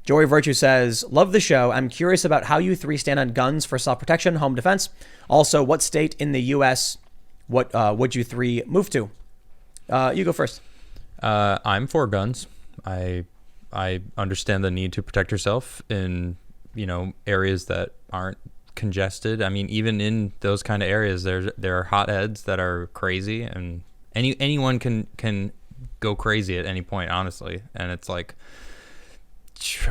Joey Virtue says, love the show. I'm curious about how you three stand on guns for self-protection, home defense. Also, what state in the U.S. would you three move to? You go first. I'm for guns. I understand the need to protect yourself in, areas that aren't congested. I mean, even in those kind of areas, there are hotheads that are crazy, and anyone can go crazy at any point, honestly. And it's like,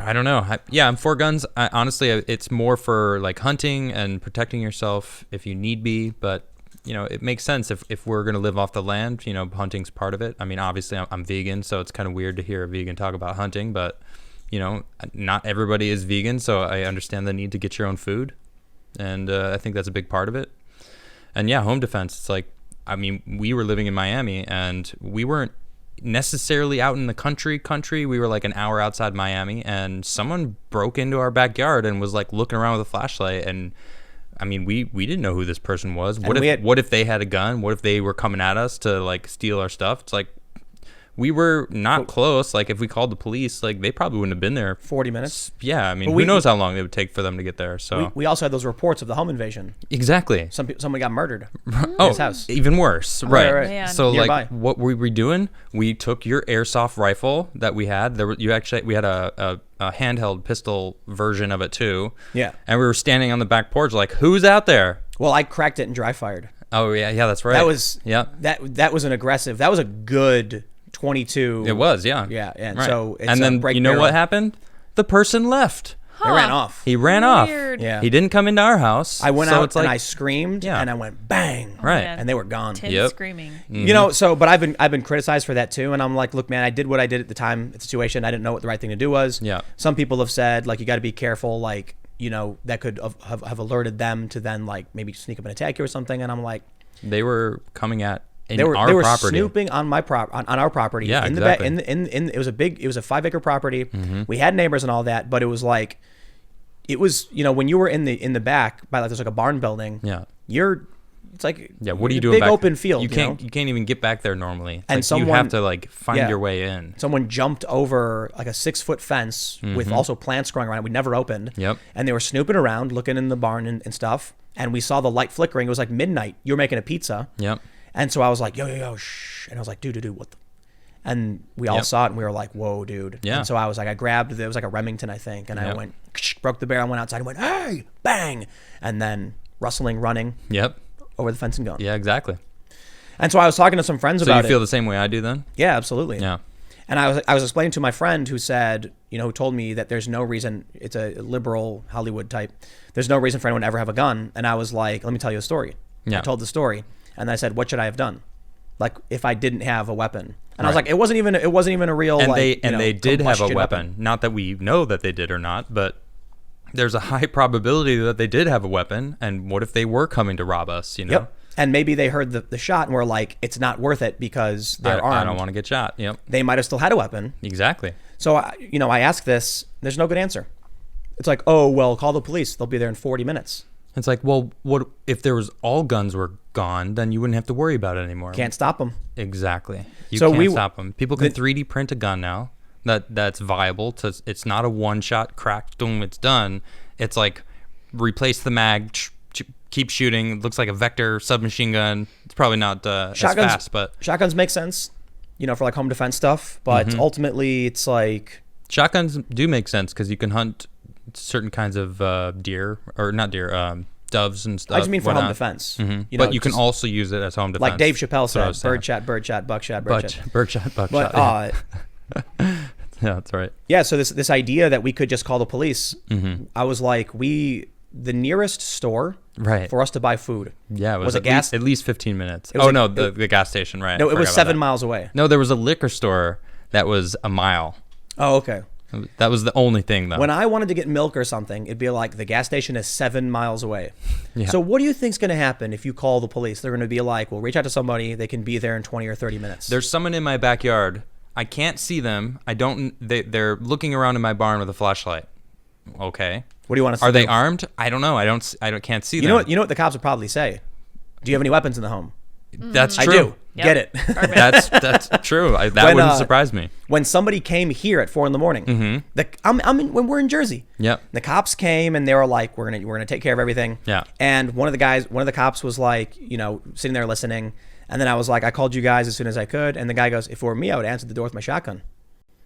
I don't know. I'm for guns. Honestly, it's more for like hunting and protecting yourself if you need be. But, it makes sense if we're going to live off the land, hunting's part of it. I mean, obviously I'm vegan, so it's kind of weird to hear a vegan talk about hunting, but, not everybody is vegan. So I understand the need to get your own food. And I think that's a big part of it. And yeah, home defense. It's like, I mean, we were living in Miami and we weren't necessarily out in the country. We were like an hour outside Miami, and someone broke into our backyard and was like looking around with a flashlight. And I mean, we didn't know who this person was. What if they had a gun? What if they were coming at us to like steal our stuff? It's like, we were not close. Like, if we called the police, like, they probably wouldn't have been there. 40 minutes? Yeah, I mean, who knows how long it would take for them to get there. So we also had those reports of the home invasion. Exactly. Somebody got murdered in his house. Even worse. Right. Man. So, Nearby. like, what were we doing? We took your airsoft rifle that we had. We had a handheld pistol version of it, too. Yeah. And we were standing on the back porch like, who's out there? Well, I cracked it and dry fired. Oh, yeah, that's right. That was an aggressive, that was a good 22. It was, yeah. Yeah, and right. so it's and then you know what happened? The person left. They ran off. He ran off. Yeah. He didn't come into our house. I went out and I screamed and I went bang. Right. And they were gone. Screaming. Mm-hmm. But I've been criticized for that too, and I'm like, look, man, I did what I did at the time, the situation. I didn't know what the right thing to do was. Yeah. Some people have said like you got to be careful, like that could have alerted them to then like maybe sneak up and attack you or something, and I'm like, they were coming at. They were snooping on my on our property. Yeah, in exactly. It was a 5-acre property. Mm-hmm. We had neighbors and all that, but it was like, when you were in the back by like there's like a barn building. Yeah. It's like what are you doing? Big open field. You can't even get back there normally. And like you have to like find your way in. Someone jumped over like a 6-foot fence with also plants growing around it. We never opened. Yep. And they were snooping around, looking in the barn and stuff. And we saw the light flickering. It was like midnight. You were making a pizza. Yep. And so I was like, yo, shh. And I was like, dude, what the? And we all saw it and we were like, whoa, dude. Yeah. And so I was like, it was like a Remington, I think. And I went, broke the barrel, went outside and went, hey, bang. And then rustling, running. Yep. Over the fence and gone. Yeah, exactly. And so I was talking to some friends about it. So you feel the same way I do then? Yeah, absolutely. Yeah. And I was explaining to my friend who said, who told me that there's no reason, it's a liberal Hollywood type, there's no reason for anyone to ever have a gun. And I was like, let me tell you a story. Yeah. I told the story. And I said, what should I have done? Like if I didn't have a weapon. And I was like, it wasn't even a real they did have a weapon. Not that we know that they did or not, but there's a high probability that they did have a weapon. And what if they were coming to rob us, Yep. And maybe they heard the shot and were like, it's not worth it because they're armed. I don't want to get shot. Yep. They might have still had a weapon. Exactly. So, I asked this. There's no good answer. It's like, oh, well, call the police. They'll be there in 40 minutes. It's like, well, what if there was all guns were gone? Then you wouldn't have to worry about it anymore. Can't stop them. Exactly. You can't stop them. People can 3D print a gun now that's viable. It's not a one-shot crack, boom, it's done. It's like replace the mag, keep shooting. It looks like a vector submachine gun. It's probably not as fast, but shotguns make sense, for like home defense stuff. But ultimately, it's like shotguns do make sense because you can hunt certain kinds of deer or not deer, doves and stuff. I just mean for home defense. Mm-hmm. But you can also use it as home defense. Like Dave Chappelle said, bird shot, buckshot. But yeah, that's right. Yeah, so this idea that we could just call the police, I was like, the nearest store for us to buy food was at least 15 minutes. The gas station, right? No, it was 7 miles away. No, there was a liquor store that was a mile. Oh, okay. That was the only thing, though. When I wanted to get milk or something, it'd be like, the gas station is 7 miles away. Yeah. So what do you think's going to happen if you call the police? They're going to be like, we'll reach out to somebody. They can be there in 20 or 30 minutes. There's someone in my backyard. I can't see them. They're looking around in my barn with a flashlight. Okay. What do you want to see? Are they armed? I don't know. I can't see them. You know what the cops would probably say? Do you have any weapons in the home? That's true. I do. Yep. Get it? Perfect. That's true. That When, wouldn't surprise me. When somebody came here at 4 a.m, when we're in Jersey. Yep. The cops came and they were like, we're gonna take care of everything. Yeah. And one of the cops was like, sitting there listening. And then I was like, I called you guys as soon as I could. And the guy goes, if it were me, I would answer the door with my shotgun.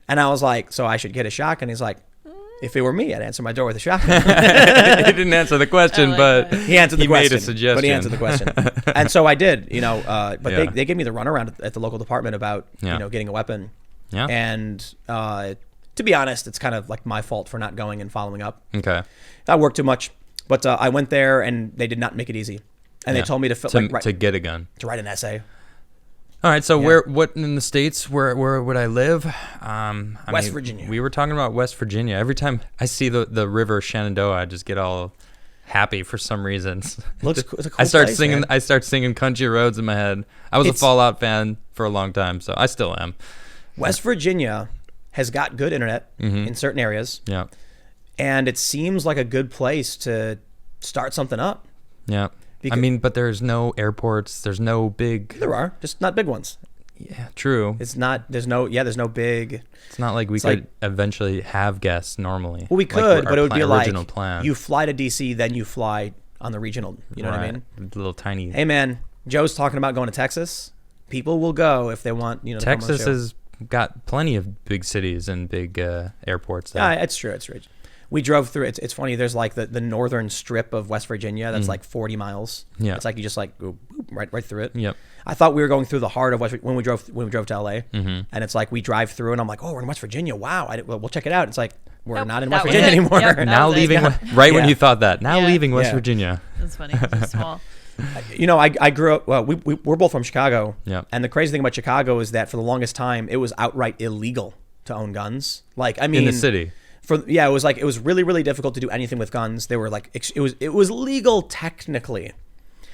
And I was like, so I should get a shotgun? He's like, if it were me, I'd answer my door with a shotgun. He didn't answer the question, like but that. He answered the question. made a suggestion. But he answered the question. And so I did, but Yeah. they gave me the runaround at the local department about, Yeah. getting a weapon. Yeah. And to be honest, it's kind of like my fault for not going and following up. Okay. I worked too much. But I went there and they did not make it easy. And Yeah. they told me to to get a gun. to write an essay. All right, so Yeah. what in the States, where would I live? West Virginia. We were talking about West Virginia. Every time I see the river Shenandoah, I just get all happy for some reason. It's a cool I start place, singing. man. I start singing Country Roads in my head. I was a Fallout fan for a long time, so I still am. West Virginia has got good internet in certain areas, Yeah, and it seems like a good place to start something up. yeah. Because- I mean, but there's no airports. There's no big. There are, just not big ones. Yeah, true. There's no big. It's not like we It's could like- eventually have guests normally. Well, we Like could, our but it would be like original plan. you fly to DC, then you fly on the regional. You know what I mean? The little tiny. Hey, man, Joe's talking about going to Texas. People will go if they want. To come on the Texas show. has got plenty of big cities and big airports. There. Yeah, it's true. It's true. We drove through. It's funny. There's like the northern strip of West Virginia. That's like 40 miles. Yeah. It's like you just like go boop, right through it. Yep. I thought we were going through the heart of West when we drove to LA, and it's like we drive through, and I'm like, oh, we're in West Virginia. Wow. We'll check it out. It's like we're Nope, not in that West was Virginia it. anymore. Yep, that Now was it. leaving when Yeah. you thought that. Now Yeah. leaving West Yeah. Virginia. That's funny. It's small. I grew up. Well, we're both from Chicago. Yeah. And the crazy thing about Chicago is that for the longest time, it was outright illegal to own guns. Like, I mean, In the city. it was really, really difficult to do anything with guns. They were like, it was legal technically.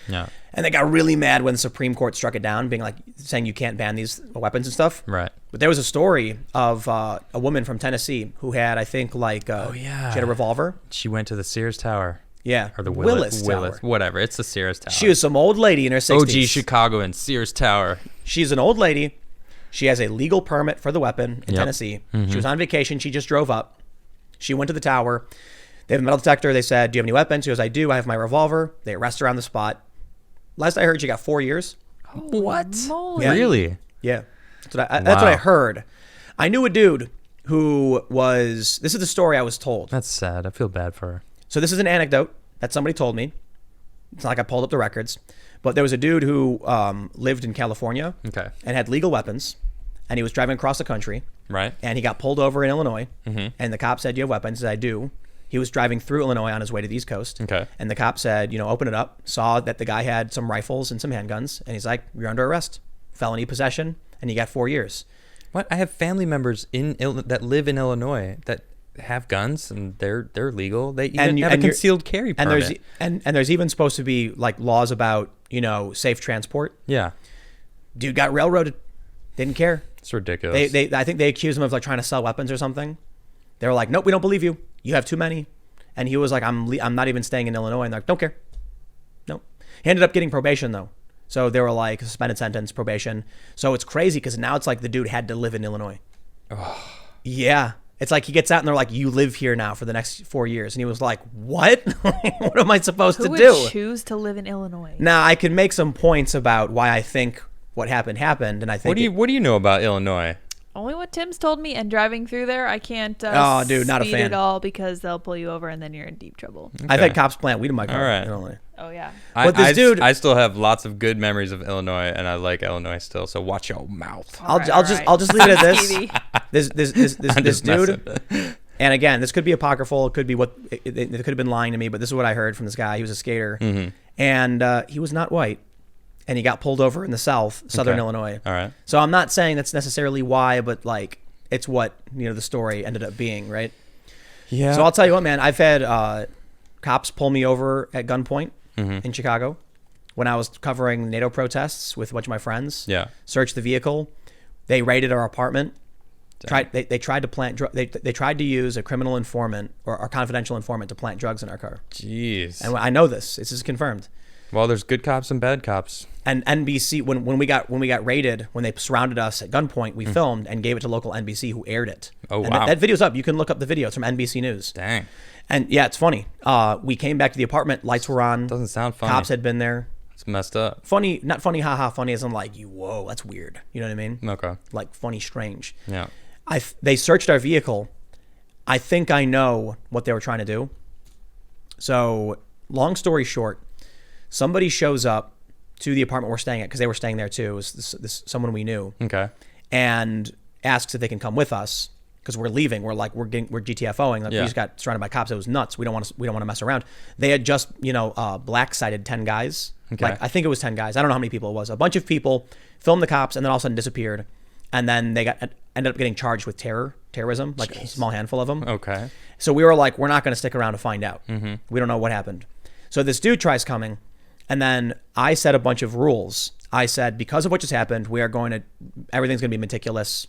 Yeah. And they got really mad when the Supreme Court struck it down, saying you can't ban these weapons and stuff. Right. But there was a story of a woman from Tennessee who had, I think, yeah. she had a revolver. She went to the Sears Tower. Yeah. Or the Willis Willis. Tower. Whatever. It's the Sears Tower. She was some old lady in her 60s. OG Chicagoan Sears Tower. She's an old lady. She has a legal permit for the weapon in Yep. Tennessee. She was on vacation. She just drove up. She went to the tower. They have a metal detector. They said, do you have any weapons? She goes, I do. I have my revolver. They arrest her on the spot. Last I heard, she got 4 years. What? Moly. Yeah. Really? Yeah. That's what I Wow. heard. I knew a dude who was, this is the story I was told. That's sad. I feel bad for her. So this is an anecdote that somebody told me. It's not like I pulled up the records. But there was a dude who lived in California Okay. and had legal weapons. And he was driving across the country. Right. And he got pulled over in Illinois. And the cop said, do you have weapons? He said, I do. He was driving through Illinois on his way to the East Coast. Okay. And the cop said, open it up. Saw that the guy had some rifles and some handguns. And he's like, you're under arrest. Felony possession. And you got 4 years. What? I have family members that live in Illinois that have guns and they're legal. They even have a concealed carry permit. And there's even supposed to be like laws about, safe transport. Yeah. Dude got railroaded. Didn't care. It's ridiculous. I think they accused him of like trying to sell weapons or something. They were like, nope, we don't believe you. You have too many. And he was like, I'm not even staying in Illinois. And they're like, don't care. Nope. He ended up getting probation though. So they were like suspended sentence, probation. So it's crazy because now it's like the dude had to live in Illinois. Oh. Yeah. It's like he gets out and they're like, you live here now for the next 4 years. And he was like, what? What am I supposed to Who do? would choose to live in Illinois? Now I can make some points about why I think what happened. And I think what do you know about Illinois? Only what Tim's told me, and driving through there, I can't Oh, dude, not a speed fan. at all because they'll pull you over and then you're in deep trouble. I've had cops plant weed in my car. All right. in Illinois. Oh, yeah. But this dude- I still have lots of good memories of Illinois, and I like Illinois still. So watch your mouth. I'll All just leave it at this. Stevie. This I'm just dude. messing. And again, this could be apocryphal. It could be they could have been lying to me, but this is what I heard from this guy. He was a skater, and he was not white, and he got pulled over in the southern Okay. Illinois. All right. So I'm not saying that's necessarily why, but like it's what the story ended up being, right? Yeah. So I'll tell you what, man. I've had cops pull me over at gunpoint in Chicago when I was covering NATO protests with a bunch of my friends. Yeah. Searched the vehicle. They raided our apartment. They tried to plant. They tried to use a criminal informant or confidential informant to plant drugs in our car. Jeez. And I know this. This is confirmed. Well, there's good cops and bad cops. And NBC, when we got raided, when they surrounded us at gunpoint, we filmed and gave it to local NBC, who aired it. Oh, and wow. That video's up. You can look up the video. It's from NBC News. Dang. And yeah, it's funny. We came back to the apartment. Lights were on. Doesn't sound funny. Cops had been there. It's messed up. Funny, not funny, haha. Funny as I'm like, whoa, that's weird. You know what I mean? Okay. Like funny, strange. Yeah. They searched our vehicle. I think I know what they were trying to do. So, long story short, somebody shows up to the apartment we're staying at, because they were staying there too. It was this someone we knew, Okay. and asks if they can come with us because we're leaving. We're GTFOing. Like, Yeah. We just got surrounded by cops. It was nuts. We don't want to mess around. They had just black sided 10 guys. Okay. Like, I think it was 10 guys. I don't know how many people it was. A bunch of people filmed the cops and then all of a sudden disappeared, and then they ended up getting charged with terrorism. Like a small handful of them. Okay. So we were like, we're not going to stick around to find out. Mm-hmm. We don't know what happened. So this dude tries coming, and then I set a bunch of rules. I said, because of what just happened, everything's going to be meticulous.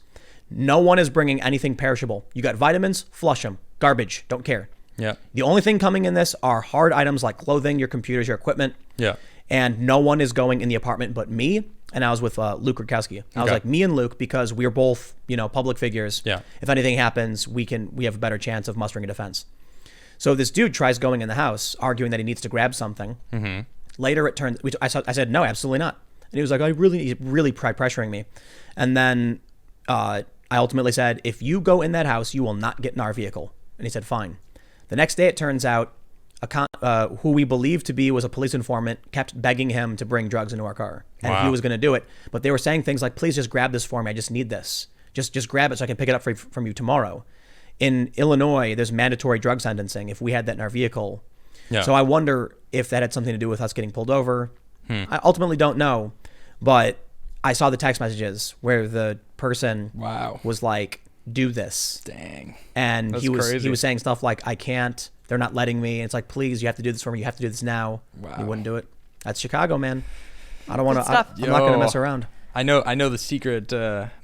No one is bringing anything perishable. You got vitamins, flush them. Garbage, don't care. Yeah. The only thing coming in this are hard items like clothing, your computers, your equipment. Yeah. And no one is going in the apartment but me. And I was with Luke Rutkowski. I was Okay. like, me and Luke, because we're both, public figures. Yeah. If anything happens, we have a better chance of mustering a defense. So this dude tries going in the house, arguing that he needs to grab something. Mm-hmm. Later, it turns. I said, no, absolutely not. And he was like, he's really pressuring me. And then I ultimately said, if you go in that house, you will not get in our vehicle. And he said, fine. The next day, it turns out, who we believed to be was a police informant, kept begging him to bring drugs into our car, and Wow. he was going to do it. But they were saying things like, "Please just grab this for me. I just need this. Just grab it so I can pick it up from you tomorrow." In Illinois, there's mandatory drug sentencing if we had that in our vehicle. Yeah. So I wonder if that had something to do with us getting pulled over. I ultimately don't know, but I saw the text messages where the person Wow. was like, "Do this," Dang. and That's he was crazy. saying stuff like, "I can't. They're not letting me." And it's like, "Please, you have to do this for me. You have to do this now." Wow. He wouldn't do it. That's Chicago, man. I don't want Good to. stuff. I'm not going to Yo. mess around. I know the secret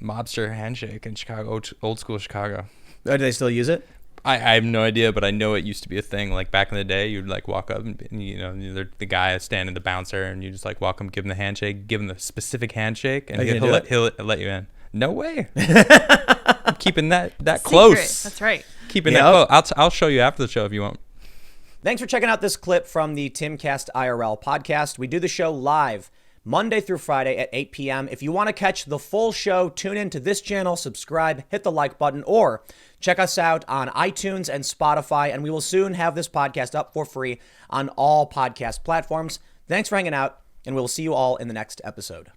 mobster handshake in Chicago, old school Chicago. Do they still use it? I have no idea, but I know it used to be a thing. Like back in the day, you'd like walk up and the guy is standing, the bouncer, and you just like walk him, give him the handshake, give him the specific handshake, and Are you he'll gonna do let you in. No way. I'm keeping that close. Secret. That's right. Keeping Yep. that close. I'll show you after the show if you want. Thanks for checking out this clip from the Timcast IRL podcast. We do the show live Monday through Friday at 8 p.m. If you want to catch the full show, tune in to this channel, subscribe, hit the like button, or check us out on iTunes and Spotify, and we will soon have this podcast up for free on all podcast platforms. Thanks for hanging out, and we'll see you all in the next episode.